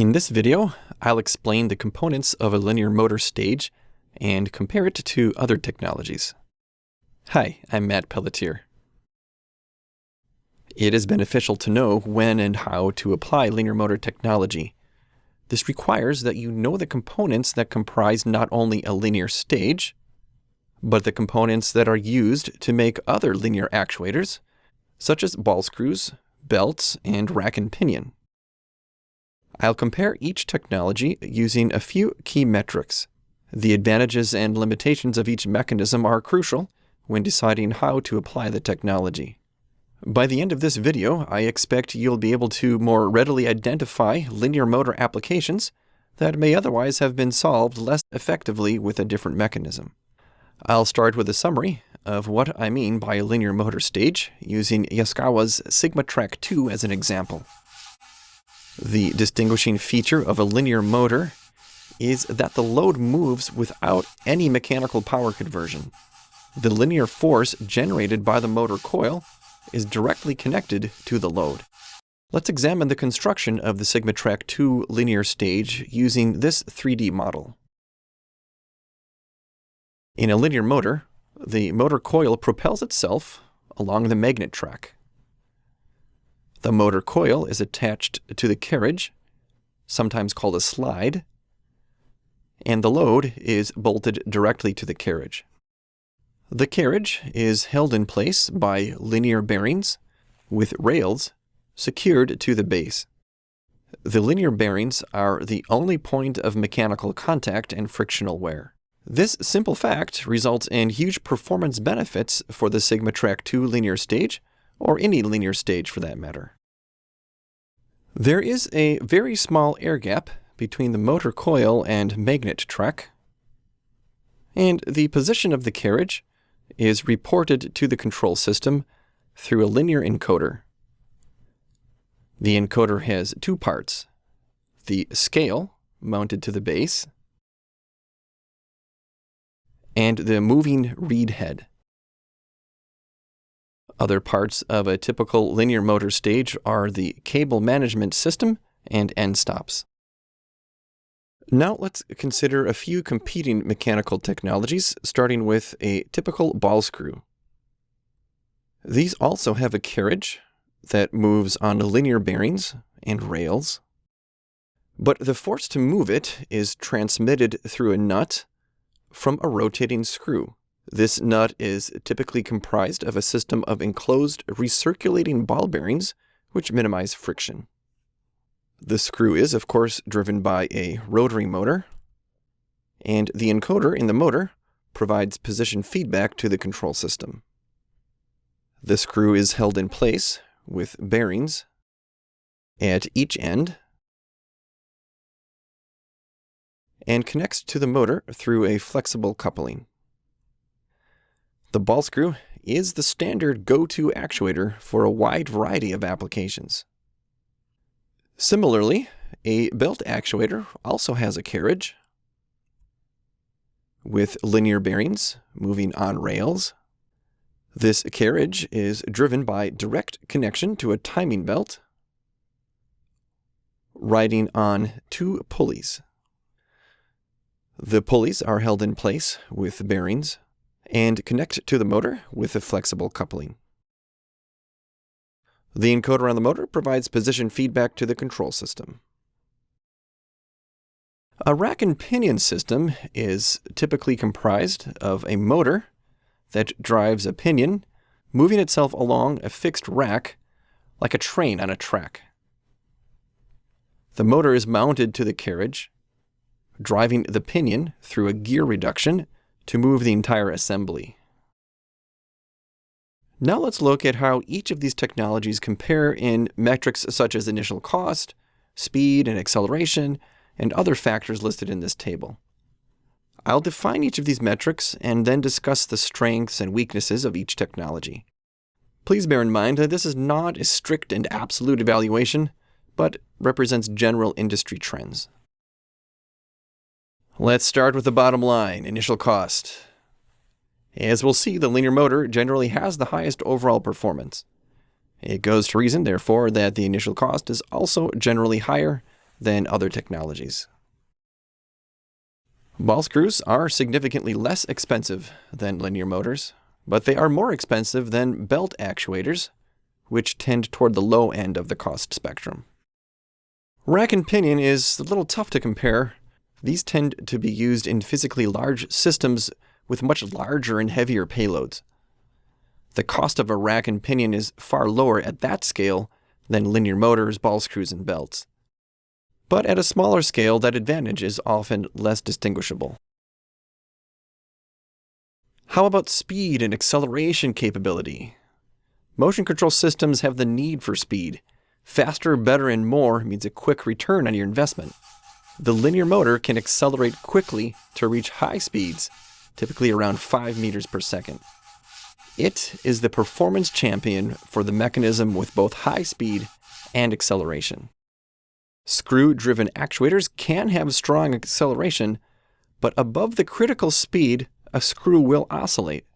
In this video, I'll explain the components of a linear motor stage and compare it to other technologies. Hi, I'm Matt Pelletier. It is beneficial to know when and how to apply linear motor technology. This requires that you know the components that comprise not only a linear stage, but the components that are used to make other linear actuators, such as ball screws, belts, and rack and pinion. I'll compare each technology using a few key metrics. The advantages and limitations of each mechanism are crucial when deciding how to apply the technology. By the end of this video, I expect you'll be able to more readily identify linear motor applications that may otherwise have been solved less effectively with a different mechanism. I'll start with a summary of what I mean by a linear motor stage using Yaskawa's Sigma Trac II as an example. The distinguishing feature of a linear motor is that the load moves without any mechanical power conversion. The linear force generated by the motor coil is directly connected to the load. Let's examine the construction of the Sigma Trac II linear stage using this 3D model. In a linear motor, the motor coil propels itself along the magnet track. The motor coil is attached to the carriage, sometimes called a slide, and the load is bolted directly to the carriage. The carriage is held in place by linear bearings with rails secured to the base. The linear bearings are the only point of mechanical contact and frictional wear. This simple fact results in huge performance benefits for the Sigma Trac II linear stage, or any linear stage for that matter. There is a very small air gap between the motor coil and magnet track, and the position of the carriage is reported to the control system through a linear encoder. The encoder has two parts: the scale mounted to the base and the moving reed head. Other parts of a typical linear motor stage are the cable management system and end stops. Now let's consider a few competing mechanical technologies, starting with a typical ball screw. These also have a carriage that moves on linear bearings and rails, but the force to move it is transmitted through a nut from a rotating screw. This nut is typically comprised of a system of enclosed recirculating ball bearings, which minimize friction. The screw is, of course, driven by a rotary motor, and the encoder in the motor provides position feedback to the control system. The screw is held in place with bearings at each end and connects to the motor through a flexible coupling. The ball screw is the standard go-to actuator for a wide variety of applications. Similarly, a belt actuator also has a carriage with linear bearings moving on rails. This carriage is driven by direct connection to a timing belt riding on two pulleys. The pulleys are held in place with bearings and connect to the motor with a flexible coupling. The encoder on the motor provides position feedback to the control system. A rack and pinion system is typically comprised of a motor that drives a pinion, moving itself along a fixed rack like a train on a track. The motor is mounted to the carriage, driving the pinion through a gear reduction to move the entire assembly. Now let's look at how each of these technologies compare in metrics such as initial cost, speed and acceleration, and other factors listed in this table. I'll define each of these metrics and then discuss the strengths and weaknesses of each technology. Please bear in mind that this is not a strict and absolute evaluation, but represents general industry trends. Let's start with the bottom line, initial cost. As we'll see, the linear motor generally has the highest overall performance. It goes to reason, therefore, that the initial cost is also generally higher than other technologies. Ball screws are significantly less expensive than linear motors, but they are more expensive than belt actuators, which tend toward the low end of the cost spectrum. Rack and pinion is a little tough to compare. These tend to be used in physically large systems with much larger and heavier payloads. The cost of a rack and pinion is far lower at that scale than linear motors, ball screws, and belts. But at a smaller scale, that advantage is often less distinguishable. How about speed and acceleration capability? Motion control systems have the need for speed. Faster, better, and more means a quick return on your investment. The linear motor can accelerate quickly to reach high speeds, typically around 5 meters per second. It is the performance champion for the mechanism with both high speed and acceleration. Screw-driven actuators can have strong acceleration, but above the critical speed, a screw will oscillate.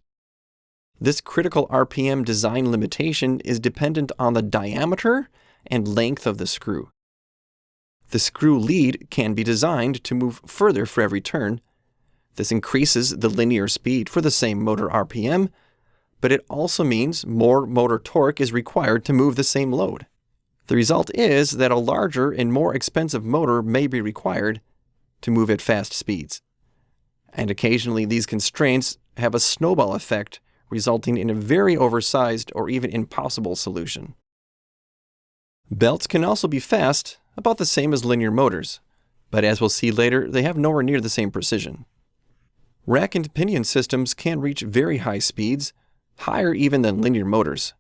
This critical RPM design limitation is dependent on the diameter and length of the screw. The screw lead can be designed to move further for every turn. This increases the linear speed for the same motor RPM, but it also means more motor torque is required to move the same load. The result is that a larger and more expensive motor may be required to move at fast speeds. And occasionally these constraints have a snowball effect, resulting in a very oversized or even impossible solution. Belts can also be fast, about the same as linear motors, but as we'll see later, they have nowhere near the same precision. Rack and pinion systems can reach very high speeds, higher even than linear motors,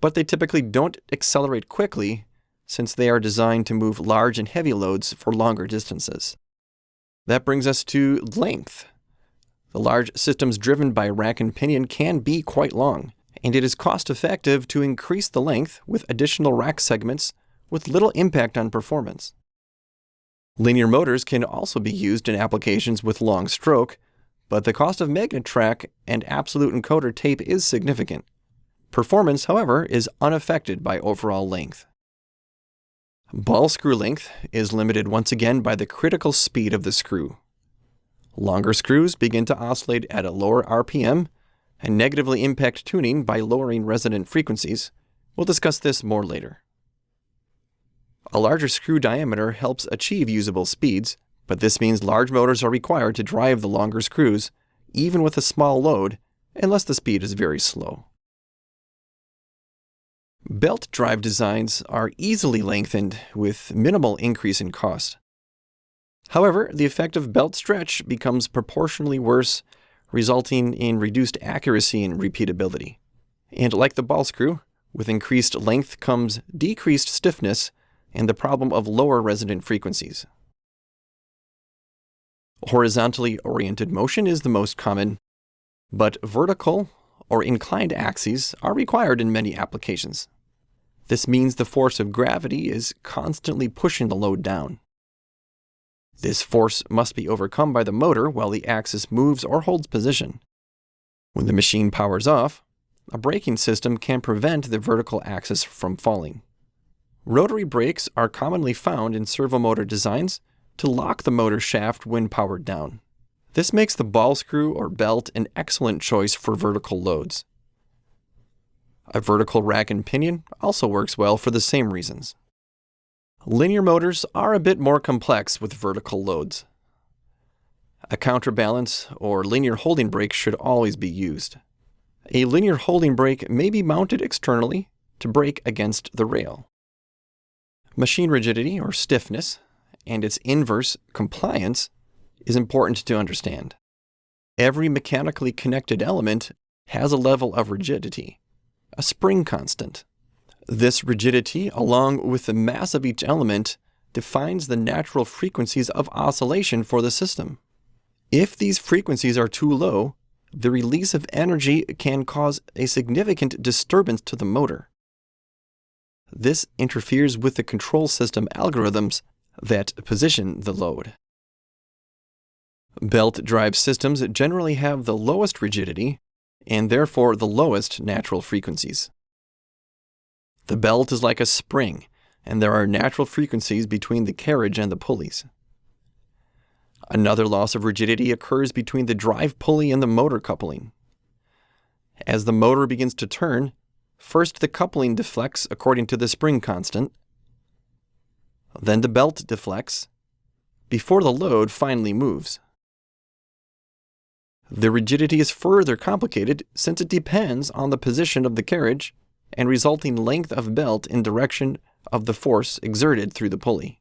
but they typically don't accelerate quickly since they are designed to move large and heavy loads for longer distances. That brings us to length. The large systems driven by rack and pinion can be quite long, and it is cost-effective to increase the length with additional rack segments with little impact on performance. Linear motors can also be used in applications with long stroke, but the cost of magnet track and absolute encoder tape is significant. Performance, however, is unaffected by overall length. Ball screw length is limited once again by the critical speed of the screw. Longer screws begin to oscillate at a lower RPM and negatively impact tuning by lowering resonant frequencies. We'll discuss this more later. A larger screw diameter helps achieve usable speeds, but this means large motors are required to drive the longer screws, even with a small load, unless the speed is very slow. Belt drive designs are easily lengthened with minimal increase in cost. However, the effective belt stretch becomes proportionally worse, resulting in reduced accuracy and repeatability. And like the ball screw, with increased length comes decreased stiffness and the problem of lower resonant frequencies. Horizontally oriented motion is the most common, but vertical or inclined axes are required in many applications. This means the force of gravity is constantly pushing the load down. This force must be overcome by the motor while the axis moves or holds position. When the machine powers off, a braking system can prevent the vertical axis from falling. Rotary brakes are commonly found in servo motor designs to lock the motor shaft when powered down. This makes the ball screw or belt an excellent choice for vertical loads. A vertical rack and pinion also works well for the same reasons. Linear motors are a bit more complex with vertical loads. A counterbalance or linear holding brake should always be used. A linear holding brake may be mounted externally to brake against the rail. Machine rigidity or stiffness and its inverse, compliance, is important to understand. Every mechanically connected element has a level of rigidity, a spring constant. This rigidity, along with the mass of each element, defines the natural frequencies of oscillation for the system. If these frequencies are too low, the release of energy can cause a significant disturbance to the motor. This interferes with the control system algorithms that position the load. Belt drive systems generally have the lowest rigidity and therefore the lowest natural frequencies. The belt is like a spring and there are natural frequencies between the carriage and the pulleys. Another loss of rigidity occurs between the drive pulley and the motor coupling. As the motor begins to turn, first the coupling deflects according to the spring constant, then the belt deflects, before the load finally moves. The rigidity is further complicated since it depends on the position of the carriage and resulting length of belt in direction of the force exerted through the pulley.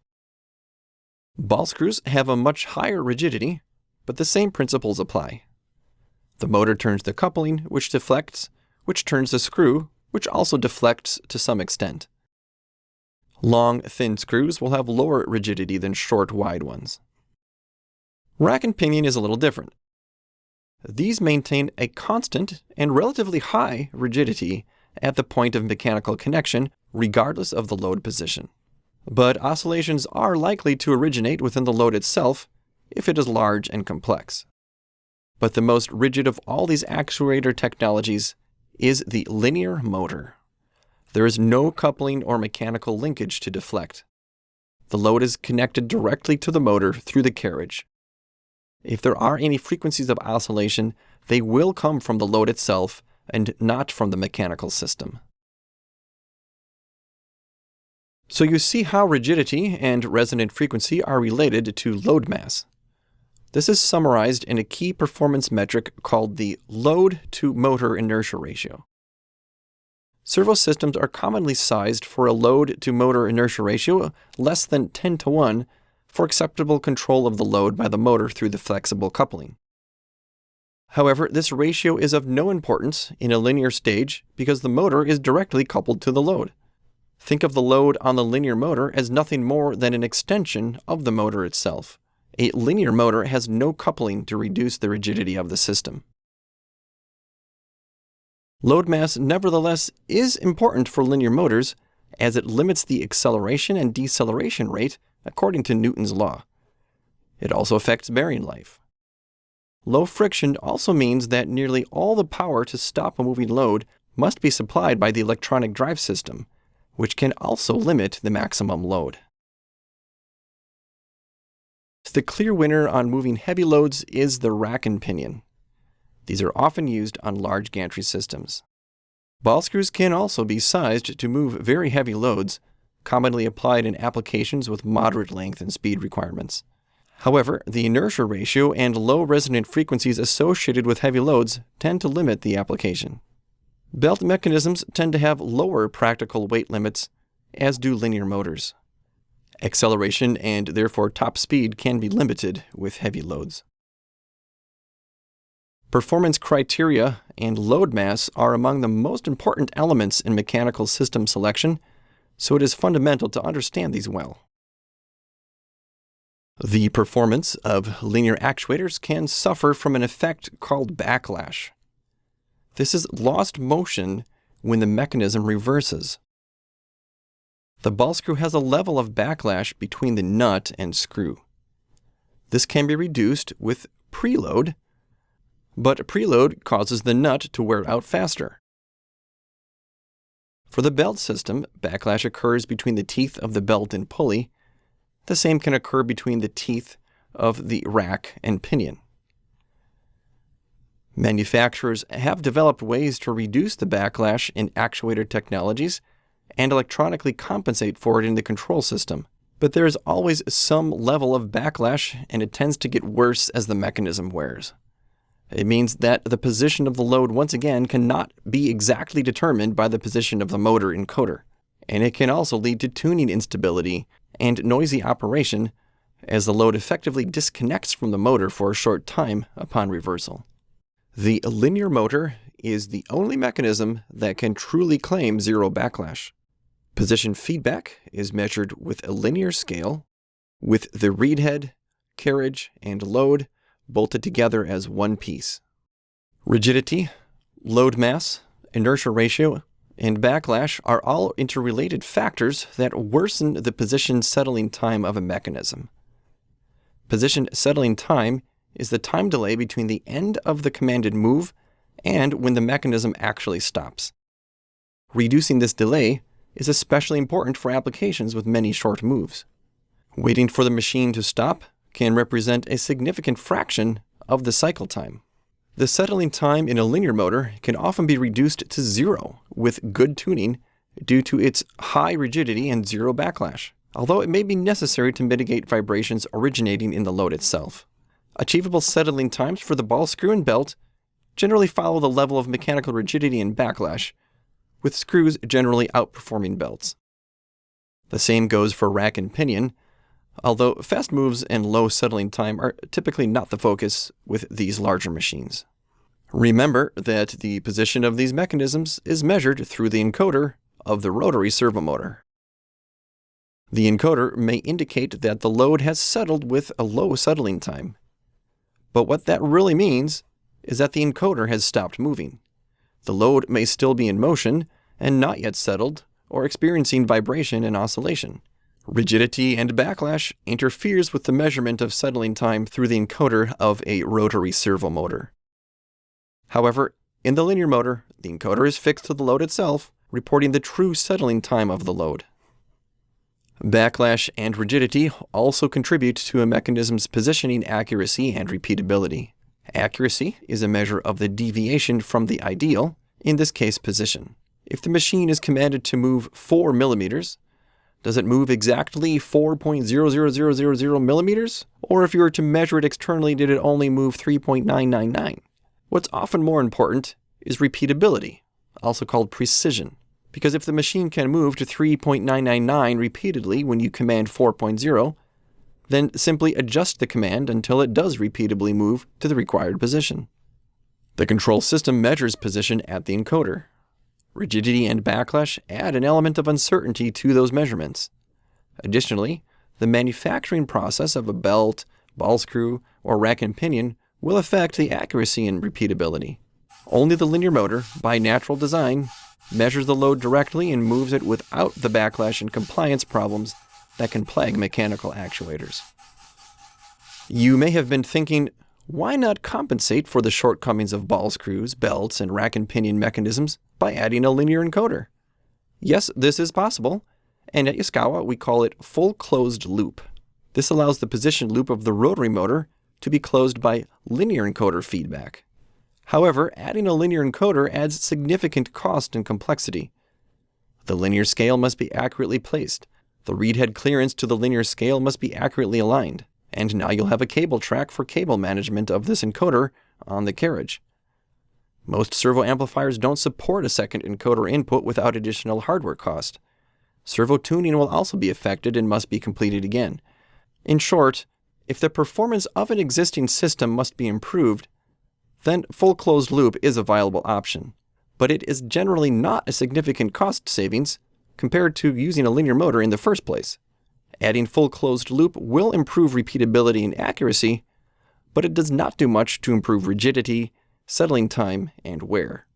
Ball screws have a much higher rigidity, but the same principles apply. The motor turns the coupling, which deflects, which turns the screw, which also deflects to some extent. Long, thin screws will have lower rigidity than short, wide ones. Rack and pinion is a little different. These maintain a constant and relatively high rigidity at the point of mechanical connection, regardless of the load position. But oscillations are likely to originate within the load itself if it is large and complex. But the most rigid of all these actuator technologies is the linear motor. There is no coupling or mechanical linkage to deflect. The load is connected directly to the motor through the carriage. If there are any frequencies of oscillation, they will come from the load itself and not from the mechanical system. So you see how rigidity and resonant frequency are related to load mass. This is summarized in a key performance metric called the load-to-motor inertia ratio. Servo systems are commonly sized for a load-to-motor inertia ratio less than 10:1 for acceptable control of the load by the motor through the flexible coupling. However, this ratio is of no importance in a linear stage because the motor is directly coupled to the load. Think of the load on the linear motor as nothing more than an extension of the motor itself. A linear motor has no coupling to reduce the rigidity of the system. Load mass, nevertheless, is important for linear motors as it limits the acceleration and deceleration rate according to Newton's law. It also affects bearing life. Low friction also means that nearly all the power to stop a moving load must be supplied by the electronic drive system, which can also limit the maximum load. The clear winner on moving heavy loads is the rack and pinion. These are often used on large gantry systems. Ball screws can also be sized to move very heavy loads, commonly applied in applications with moderate length and speed requirements. However, the inertia ratio and low resonant frequencies associated with heavy loads tend to limit the application. Belt mechanisms tend to have lower practical weight limits, as do linear motors. Acceleration and therefore top speed can be limited with heavy loads. Performance criteria and load mass are among the most important elements in mechanical system selection, so it is fundamental to understand these well. The performance of linear actuators can suffer from an effect called backlash. This is lost motion when the mechanism reverses. The ball screw has a level of backlash between the nut and screw. This can be reduced with preload, but preload causes the nut to wear out faster. For the belt system, backlash occurs between the teeth of the belt and pulley. The same can occur between the teeth of the rack and pinion. Manufacturers have developed ways to reduce the backlash in actuator technologies and electronically compensate for it in the control system. But there is always some level of backlash, and it tends to get worse as the mechanism wears. It means that the position of the load once again cannot be exactly determined by the position of the motor encoder, and it can also lead to tuning instability and noisy operation as the load effectively disconnects from the motor for a short time upon reversal. The linear motor is the only mechanism that can truly claim zero backlash. Position feedback is measured with a linear scale, with the reed head, carriage, and load bolted together as one piece. Rigidity, load mass, inertia ratio, and backlash are all interrelated factors that worsen the position settling time of a mechanism. Position settling time is the time delay between the end of the commanded move and when the mechanism actually stops. Reducing this delay is especially important for applications with many short moves. Waiting for the machine to stop can represent a significant fraction of the cycle time. The settling time in a linear motor can often be reduced to 0 with good tuning due to its high rigidity and zero backlash, although it may be necessary to mitigate vibrations originating in the load itself. Achievable settling times for the ball screw and belt generally follow the level of mechanical rigidity and backlash, with screws generally outperforming belts. The same goes for rack and pinion, although fast moves and low settling time are typically not the focus with these larger machines. Remember that the position of these mechanisms is measured through the encoder of the rotary servo motor. The encoder may indicate that the load has settled with a low settling time, but what that really means is that the encoder has stopped moving. The load may still be in motion and not yet settled or experiencing vibration and oscillation. Rigidity and backlash interferes with the measurement of settling time through the encoder of a rotary servo motor. However, in the linear motor, the encoder is fixed to the load itself, reporting the true settling time of the load. Backlash and rigidity also contribute to a mechanism's positioning accuracy and repeatability. Accuracy is a measure of the deviation from the ideal, in this case position. If the machine is commanded to move 4 millimeters, does it move exactly 4.00000 millimeters? Or if you were to measure it externally, did it only move 3.999? What's often more important is repeatability, also called precision. Because if the machine can move to 3.999 repeatedly when you command 4.0, then simply adjust the command until it does repeatably move to the required position. The control system measures position at the encoder. Rigidity and backlash add an element of uncertainty to those measurements. Additionally, the manufacturing process of a belt, ball screw, or rack and pinion will affect the accuracy and repeatability. Only the linear motor, by natural design, measures the load directly and moves it without the backlash and compliance problems that can plague mechanical actuators. You may have been thinking, why not compensate for the shortcomings of ball screws, belts, and rack and pinion mechanisms by adding a linear encoder? Yes, this is possible, and at Yaskawa we call it full closed loop. This allows the position loop of the rotary motor to be closed by linear encoder feedback. However, adding a linear encoder adds significant cost and complexity. The linear scale must be accurately placed. The reed head clearance to the linear scale must be accurately aligned. And now you'll have a cable track for cable management of this encoder on the carriage. Most servo amplifiers don't support a second encoder input without additional hardware cost. Servo tuning will also be affected and must be completed again. In short, if the performance of an existing system must be improved, then full closed loop is a viable option. But it is generally not a significant cost savings compared to using a linear motor in the first place. Adding full closed loop will improve repeatability and accuracy, but it does not do much to improve rigidity, settling time, and wear.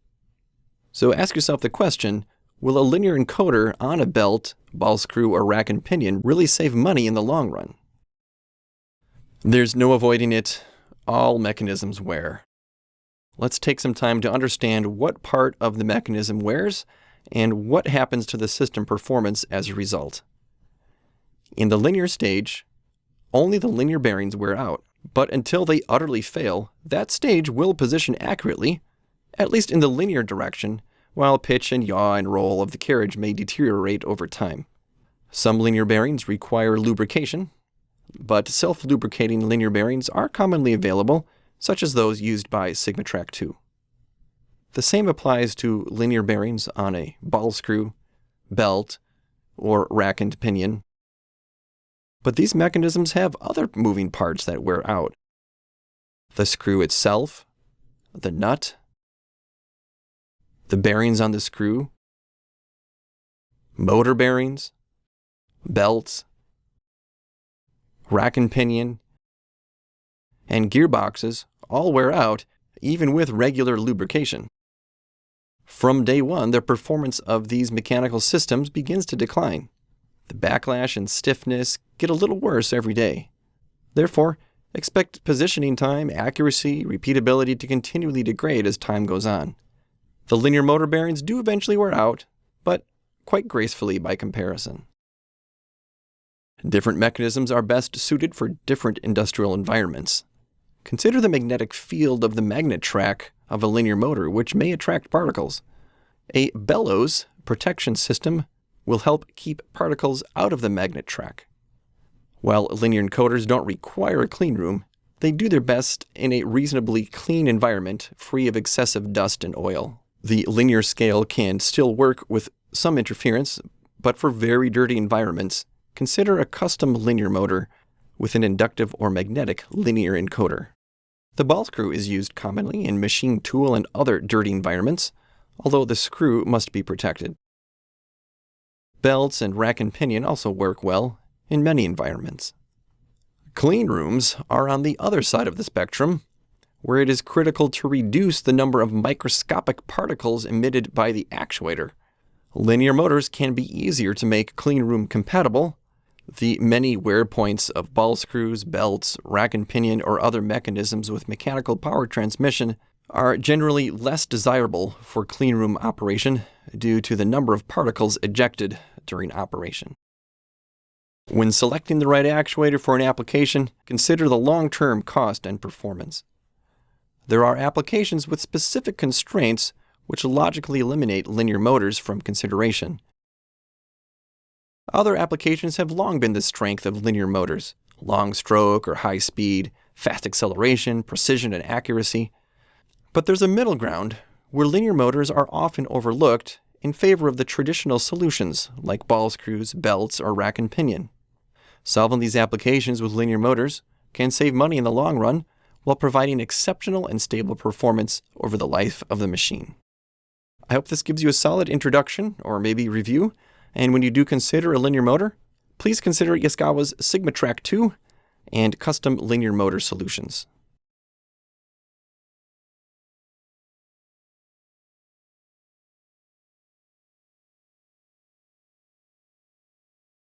So ask yourself the question, will a linear encoder on a belt, ball screw, or rack and pinion really save money in the long run? There's no avoiding it. All mechanisms wear. Let's take some time to understand what part of the mechanism wears and what happens to the system performance as a result. In the linear stage, only the linear bearings wear out, but until they utterly fail, that stage will position accurately, at least in the linear direction, while pitch and yaw and roll of the carriage may deteriorate over time. Some linear bearings require lubrication, but self-lubricating linear bearings are commonly available, such as those used by Sigma Trac II. The same applies to linear bearings on a ball screw, belt, or rack and pinion. But these mechanisms have other moving parts that wear out. The screw itself, the nut, the bearings on the screw, motor bearings, belts, rack and pinion, and gearboxes all wear out even with regular lubrication. From day one, the performance of these mechanical systems begins to decline. The backlash and stiffness get a little worse every day. Therefore, expect positioning time, accuracy, repeatability to continually degrade as time goes on. The linear motor bearings do eventually wear out, but quite gracefully by comparison. Different mechanisms are best suited for different industrial environments. Consider the magnetic field of the magnet track of a linear motor, which may attract particles. A bellows protection system will help keep particles out of the magnet track. While linear encoders don't require a clean room, they do their best in a reasonably clean environment free of excessive dust and oil. The linear scale can still work with some interference, but for very dirty environments, consider a custom linear motor with an inductive or magnetic linear encoder. The ball screw is used commonly in machine tool and other dirty environments, although the screw must be protected. Belts and rack and pinion also work well in many environments. Clean rooms are on the other side of the spectrum, where it is critical to reduce the number of microscopic particles emitted by the actuator. Linear motors can be easier to make clean room compatible. The many wear points of ball screws, belts, rack and pinion, or other mechanisms with mechanical power transmission are generally less desirable for clean room operation due to the number of particles ejected during operation. When selecting the right actuator for an application, consider the long-term cost and performance. There are applications with specific constraints which logically eliminate linear motors from consideration. Other applications have long been the strength of linear motors: long stroke or high speed, fast acceleration, precision and accuracy. But there's a middle ground where linear motors are often overlooked in favor of the traditional solutions like ball screws, belts, or rack and pinion. Solving these applications with linear motors can save money in the long run while providing exceptional and stable performance over the life of the machine. I hope this gives you a solid introduction or maybe review, and when you do consider a linear motor, please consider Yaskawa's Sigma Trac II and custom linear motor solutions.